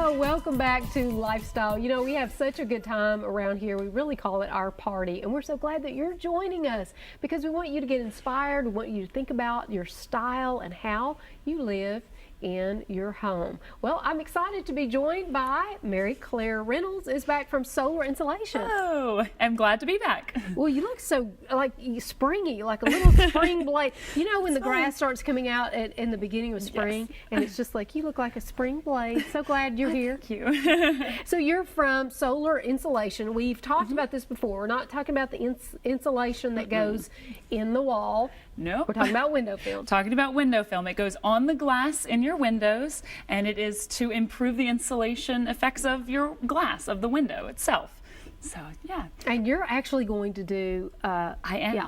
Oh, welcome back to Lifestyle. You know, we have such a good time around here. We really call it our party, and we're so glad that you're joining us because we want you to get inspired. We want you to think about your style and how you live in your home. Well, I'm excited to be joined by Claire Reynolds is back from Solar Insulation. Oh, I'm glad to be back. Well, you look so like springy, like a little spring blade. You know when the grass starts coming out in the beginning of spring, yes. And it's just like you look like a spring blade. So glad you're here. Thank you. So you're from Solar Insulation. We've talked about this before. We're not talking about the insulation that goes in the wall. Nope. We're talking about window film. Talking about window film. It goes on the glass in your windows, and it is to improve the insulation effects of your glass, of the window itself. So, yeah. And you're actually going to do... I am. Yeah.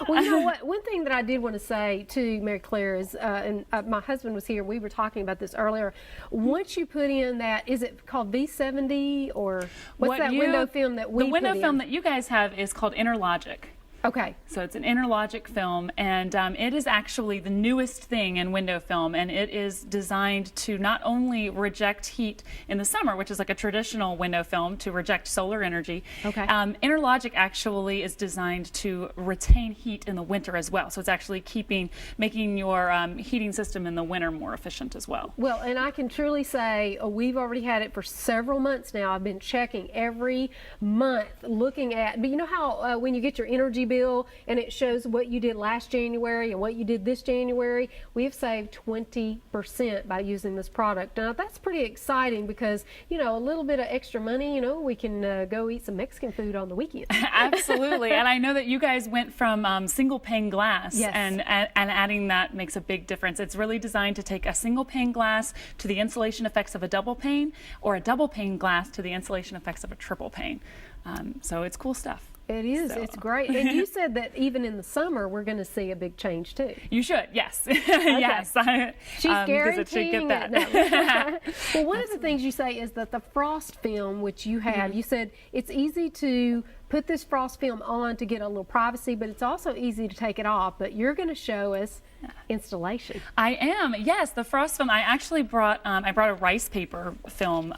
Well, you know what? One thing that I did want to say to Mary Claire is, my husband was here, we were talking about this earlier. Once you put in that, is it called V70 or what's that window film that we put in? The window film that you guys have is called Interlogic. Okay. So it's an Interlogic film, and it is actually the newest thing in window film, and it is designed to not only reject heat in the summer, which is like a traditional window film to reject solar energy. Okay. Interlogic actually is designed to retain heat in the winter as well. So it's actually making your heating system in the winter more efficient as well. Well, and I can truly say we've already had it for several months now. I've been checking every month, looking at, but you know how when you get your energy bill and it shows what you did last January and what you did this January, we have saved 20% by using this product. Now that's pretty exciting because, you know, a little bit of extra money, you know, we can go eat some Mexican food on the weekend. Absolutely. And I know that you guys went from single pane glass, yes. and adding that makes a big difference. It's really designed to take a single pane glass to the insulation effects of a double pane, or a double pane glass to the insulation effects of a triple pane. So it's cool stuff. It is. So. It's great. And you said that even in the summer, we're going to see a big change too. You should. Yes. Okay. Yes. She's guaranteeing that. No. Well, one of the things you say is that the frost film, which you have, you said it's easy to put this frost film on to get a little privacy, but it's also easy to take it off. But you're going to show us installation. I am. Yes, the frost film. I actually brought a rice paper film.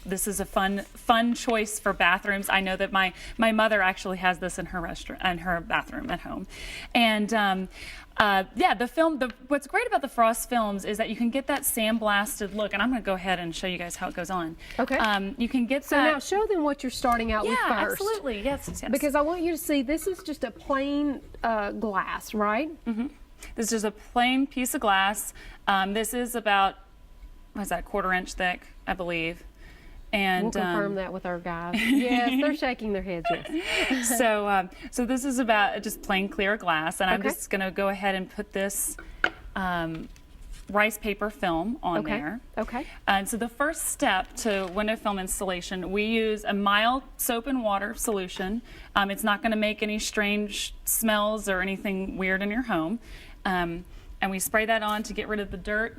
This is a fun choice for bathrooms. I know that my mother actually has this in her bathroom at home, and yeah, the film. What's great about the frost films is that you can get that sandblasted look, and I'm going to go ahead and show you guys how it goes on. Okay. You can get so now show them what you're starting out with first. Yeah, absolutely. Yes. Because I want you to see this is just a plain glass, right? Mm-hmm. This is a plain piece of glass. This is about, what's that, 1/4 inch thick, I believe. And we'll confirm that with our guys. Yes, they're shaking their heads, yes. So this is about just plain clear glass, and I'm just going to go ahead and put this rice paper film on there. Okay. And so the first step to window film installation, we use a mild soap and water solution. It's not going to make any strange smells or anything weird in your home. And we spray that on to get rid of the dirt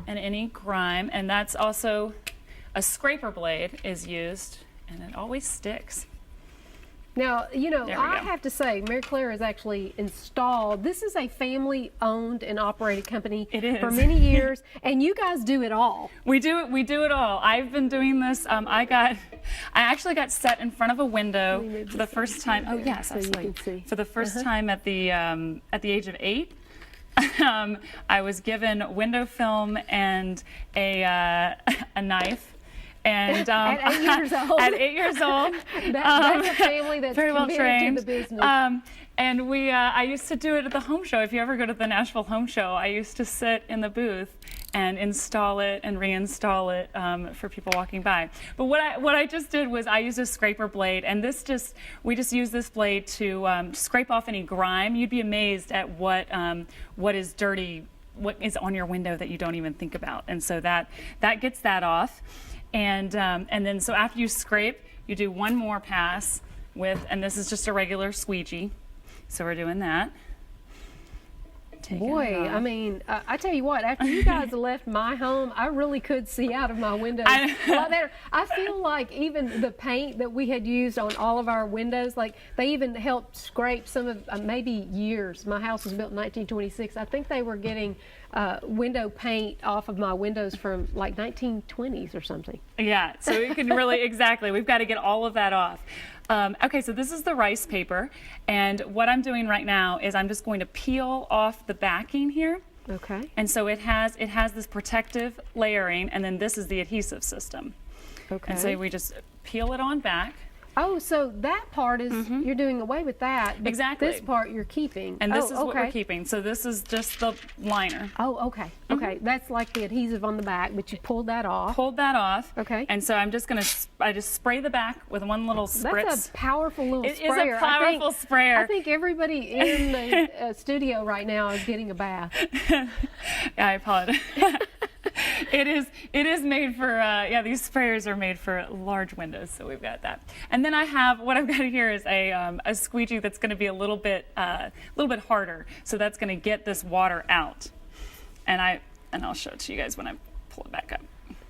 and any grime. And that's also a scraper blade is used, and it always sticks. Now, you know, I have to say, Mary Claire has actually installed, this is a family-owned and operated company for many years, and you guys do it all. We do it all. I've been doing this. I actually got set in front of a window for the first time. Oh yes, absolutely. For the first time at the age of 8. I was given window film and a knife. And at 8 years old. At 8 years old, that's a family that's very well trained. To the business. And I used to do it at the home show. If you ever go to the Nashville Home Show, I used to sit in the booth and install it and reinstall it for people walking by. But what I just did was I used a scraper blade, and we just use this blade to scrape off any grime. You'd be amazed at what is dirty, what is on your window that you don't even think about. And so that gets that off. And then so after you scrape, you do one more pass and this is just a regular squeegee. So we're doing that. Boy, I mean, I tell you what, after you guys left my home, I really could see out of my windows a lot better. I feel like even the paint that we had used on all of our windows, like they even helped scrape some of maybe years. My house was built in 1926. I think they were getting window paint off of my windows from like 1920s or something. Yeah, so we can really, exactly, we've got to get all of that off. Okay, so this is the rice paper, and what I'm doing right now is I'm just going to peel off the backing here. Okay. And so it has this protective layering, and then this is the adhesive system. Okay. And so we just peel it on back. Oh, so that part is, you're doing away with that. But Exactly. this part you're keeping. And this is okay. what we're keeping. So this is just the liner. Oh, okay. Okay. That's like the adhesive on the back, but you pulled that off. Pulled that off. Okay. And so I'm just going to, I just spray the back with one little spritz. That's a powerful little It sprayer. is a powerful sprayer. I think everybody in the studio right now is getting a bath. Yeah, I apologize. It is made for, yeah, these sprayers are made for large windows, so we've got that. And then what I've got here is a squeegee that's going to be a little bit harder, so that's going to get this water out. And I'll show it to you guys when I pull it back up.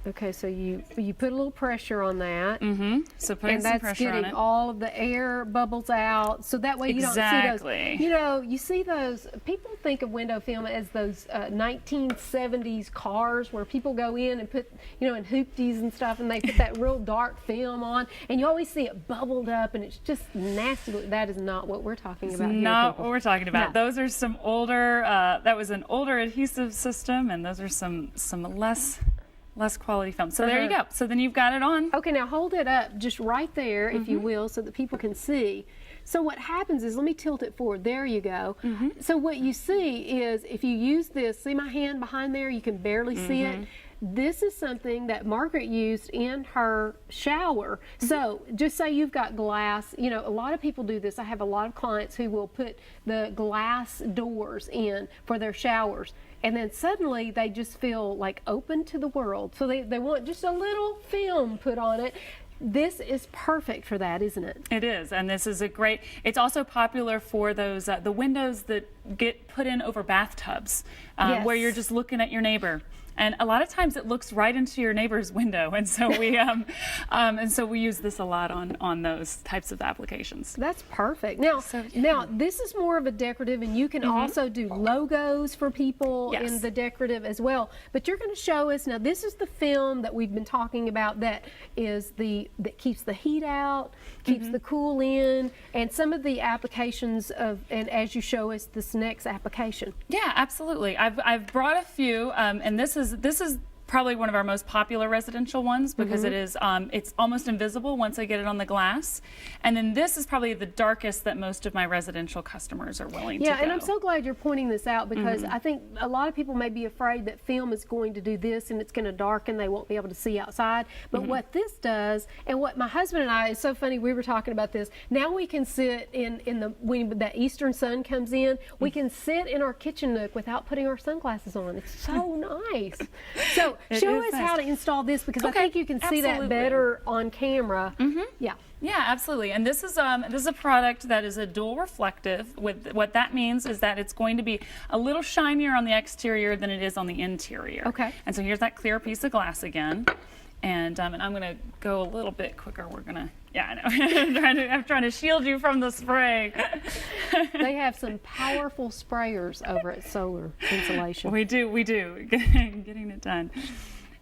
Okay, so you put a little pressure on that. Mm-hmm. So putting some pressure on it. And that's getting all of the air bubbles out, so that way you don't see those. You know, you see those, people think of window film as those 1970s cars where people go in and put, in hoopties and stuff, and they put that real dark film on, and you always see it bubbled up, and it's just nasty. That is not what we're talking about here. Not people. what we're talking about. No. Those are some older, that was an older adhesive system, and those are some less quality film. So there you go. So then you've got it on. Okay, now hold it up just right there, if you will, so that people can see. So what happens is, let me tilt it forward. There you go. So what you see is, if you use this, see my hand behind there? You can barely see it. This is something that Margaret used in her shower. So just say you've got glass, a lot of people do this. I have a lot of clients who will put the glass doors in for their showers. And then suddenly they just feel like open to the world. So they want just a little film put on it. This is perfect for that, isn't it? It is, and this is it's also popular for those, the windows that get put in over bathtubs, Yes. where you're just looking at your neighbor. And a lot of times it looks right into your neighbor's window, and so we use this a lot on those types of applications. That's perfect. Now, this is more of a decorative, and you can also do logos for people in the decorative as well. But you're going to show us now. This is the film that we've been talking about. That keeps the heat out, keeps the cool in, and some of the applications and as you show us this next application. Yeah, absolutely. I've brought a few, and this is probably one of our most popular residential ones because it's almost invisible once I get it on the glass. And then this is probably the darkest that most of my residential customers are willing to go. Yeah, and I'm so glad you're pointing this out because I think a lot of people may be afraid that film is going to do this and it's going to darken, they won't be able to see outside. But what this does, and what my husband and I, it's so funny, we were talking about this, now we can sit when that eastern sun comes in, we can sit in our kitchen nook without putting our sunglasses on. It's so nice. So show us how to install this because I think you can see that better on camera. Yeah. Yeah, absolutely. And this is a product that is a dual reflective. What that means is that it's going to be a little shinier on the exterior than it is on the interior. Okay. And so here's that clear piece of glass again. And I'm going to go a little bit quicker. We're going to, yeah, I know. I'm trying to shield you from the spray. They have some powerful sprayers over at Solar Insulation. We do. Getting it done.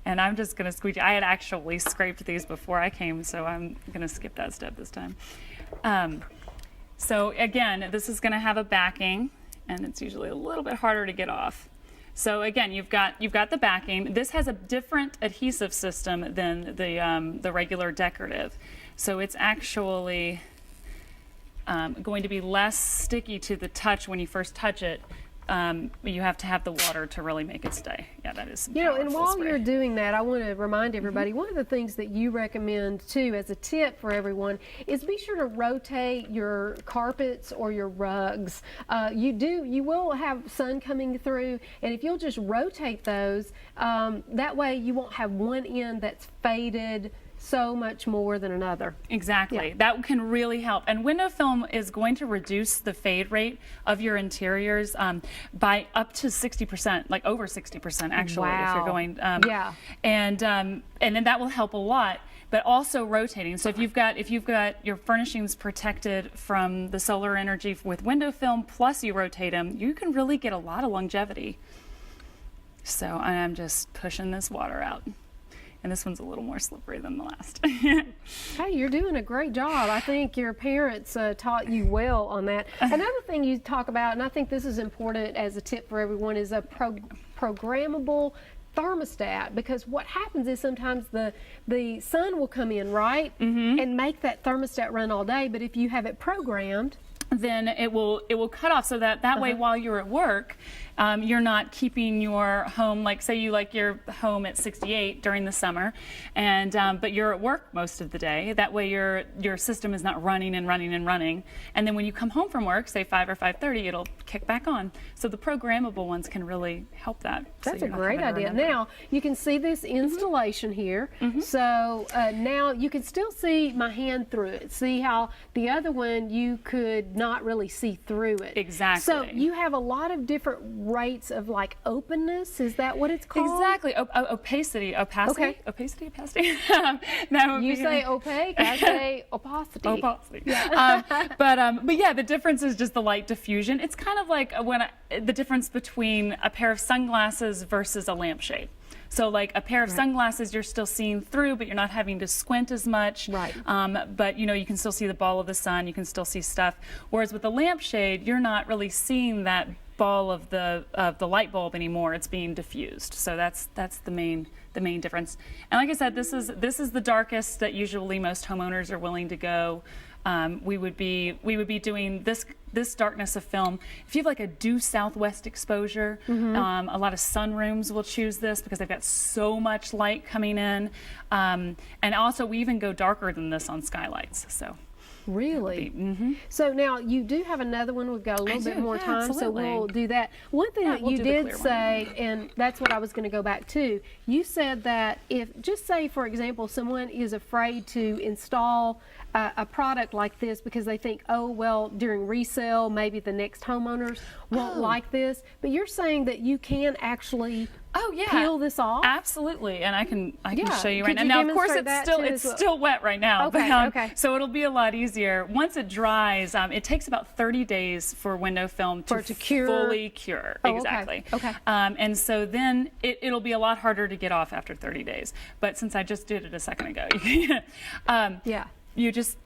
And I'm just going to squeegee. I had actually scraped these before I came, so I'm going to skip that step this time. So again, this is going to have a backing, and it's usually a little bit harder to get off. So again, you've got the backing. This has a different adhesive system than the regular decorative. So it's actually going to be less sticky to the touch when you first touch it. You have to have the water to really make it stay. Yeah, that is some and while spray. you're doing that, I want to remind everybody, one of the things that you recommend too as a tip for everyone is be sure to rotate your carpets or your rugs. You will have sun coming through, and if you'll just rotate those, that way you won't have one end that's faded so much more than another. Exactly. Yeah. That can really help. And window film is going to reduce the fade rate of your interiors by up to 60%, like over 60% actually, if you're going. And then that will help a lot. But also rotating. So if you've got your furnishings protected from the solar energy with window film, plus you rotate them, you can really get a lot of longevity. So I'm just pushing this water out. And this one's a little more slippery than the last. Hey, you're doing a great job. I think your parents taught you well on that. Another thing you talk about, and I think this is important as a tip for everyone, is a programmable thermostat, because what happens is sometimes the sun will come in, right, and make that thermostat run all day. But if you have it programmed, then it will cut off, so that way while you're at work, you're not keeping your home, like say you like your home at 68 during the summer, and but you're at work most of the day. That way your system is not running and running and running, and then when you come home from work, say 5 or 5:30, it'll kick back on. So the programmable ones can really help that. That's a great idea. Now you can see this installation here. So now you can still see my hand through it. See how the other one you could not really see through it. Exactly. So you have a lot of different rates of like openness. Is that what it's called? Exactly. Opacity. Okay. Opacity. That would You be say opaque, I say opacity. Opacity. Yeah. But yeah, the difference is just the light diffusion. It's kind of like the difference between a pair of sunglasses versus a lampshade. So like a pair of sunglasses, you're still seeing through, but you're not having to squint as much. Right. But you can still see the ball of the sun. You can still see stuff. Whereas with a lampshade, you're not really seeing that ball of the light bulb anymore. It's being diffused. So that's the main difference. And like I said, this is the darkest that usually most homeowners are willing to go. We would be doing this darkness of film. If you have like a due southwest exposure, a lot of sunrooms will choose this because they've got so much light coming in. And also we even go darker than this on skylights. So. Really? So now you do have another one. We've got a little bit more time, so we'll do that. One thing that you did say, and that's what I was going to go back to, you said that if, just say for example, someone is afraid to install a product like this because they think, oh, well, during resale, maybe the next homeowners won't like this, but you're saying that you can actually peel this off? Absolutely, and I can show you right Could now. you Now, of course, demonstrate it's still wet right now. Okay, but, okay. So it'll be a lot easier once it dries. It takes about 30 days for window film to cure. fully cure. Oh, exactly. Okay. And so then it'll be a lot harder to get off after 30 days. But since I just did it a second ago, you just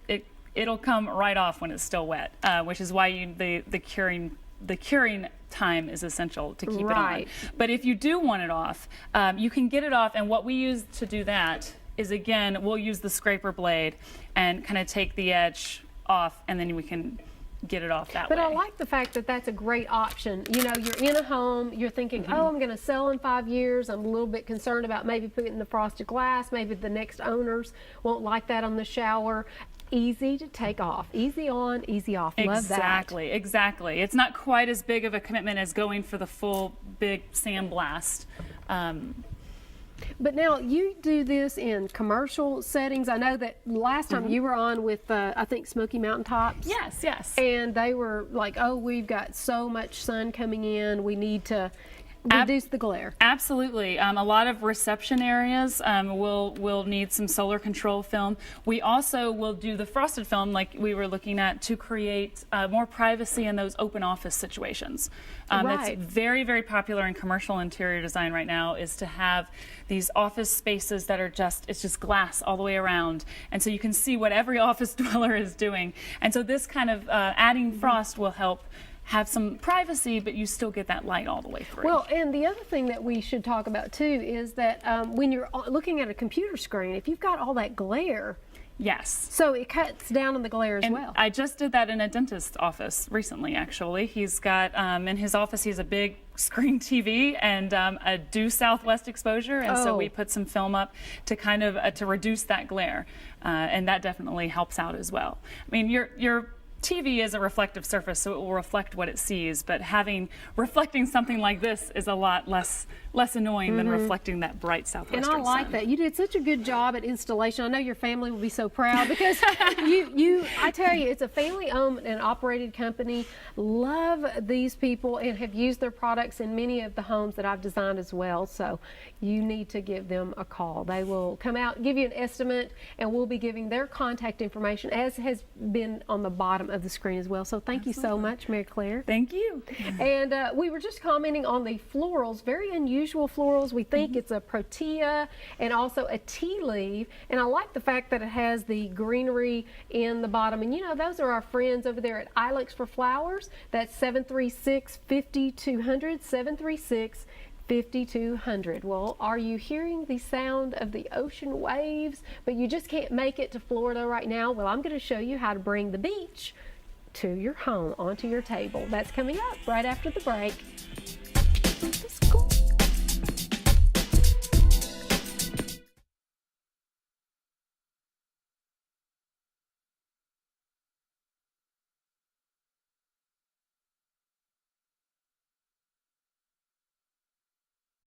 it'll come right off when it's still wet, which is why the curing time is essential to keep it on. But if you do want it off, you can get it off, and what we use to do that is, again, we'll use the scraper blade and kind of take the edge off, and then we can get it off that way. But I like the fact that that's a great option. You know, you're in a home, you're thinking, oh, I'm going to sell in 5 years. I'm a little bit concerned about maybe putting the frosted glass. Maybe the next owners won't like that on the shower. Easy to take off. Easy on, easy off. Love that. Exactly. It's not quite as big of a commitment as going for the full big sandblast. But now you do this in commercial settings. I know that last time you were on with, I think, Smoky Mountain Tops. Yes. And they were like, oh, we've got so much sun coming in. We need to reduce the glare. Absolutely. A lot of reception areas will need some solar control film. We also will do the frosted film like we were looking at to create more privacy in those open office situations. That's very, very popular in commercial interior design right now, is to have these office spaces that are it's just glass all the way around. And so you can see what every office dweller is doing. And so this kind of adding frost will help have some privacy, but you still get that light all the way through. Well, and the other thing that we should talk about too is that when you're looking at a computer screen, if you've got all that glare, so it cuts down on the glare as well. I just did that in a dentist's office recently, actually. He's got, in his office, he's a big screen TV and a due southwest exposure, and so we put some film up to kind of to reduce that glare, and that definitely helps out as well. I mean, your TV is a reflective surface, so it will reflect what it sees, but reflecting something like this is a lot less annoying than reflecting that bright southwestern sun. And I like that. You did such a good job at installation. I know your family will be so proud because I tell you, it's a family-owned and operated company. Love these people and have used their products in many of the homes that I've designed as well. So you need to give them a call. They will come out, give you an estimate, and we'll be giving their contact information, as has been on the bottom of the screen as well. So thank you so much, Mary Claire. Thank you. And we were just commenting on the florals. Very unusual usual florals. We think it's a protea and also a tea leaf. And I like the fact that it has the greenery in the bottom. And you know, those are our friends over there at Ilex for Flowers. That's 736-5200, 736-5200. Well, are you hearing the sound of the ocean waves, but you just can't make it to Florida right now? Well, I'm going to show you how to bring the beach to your home, onto your table. That's coming up right after the break.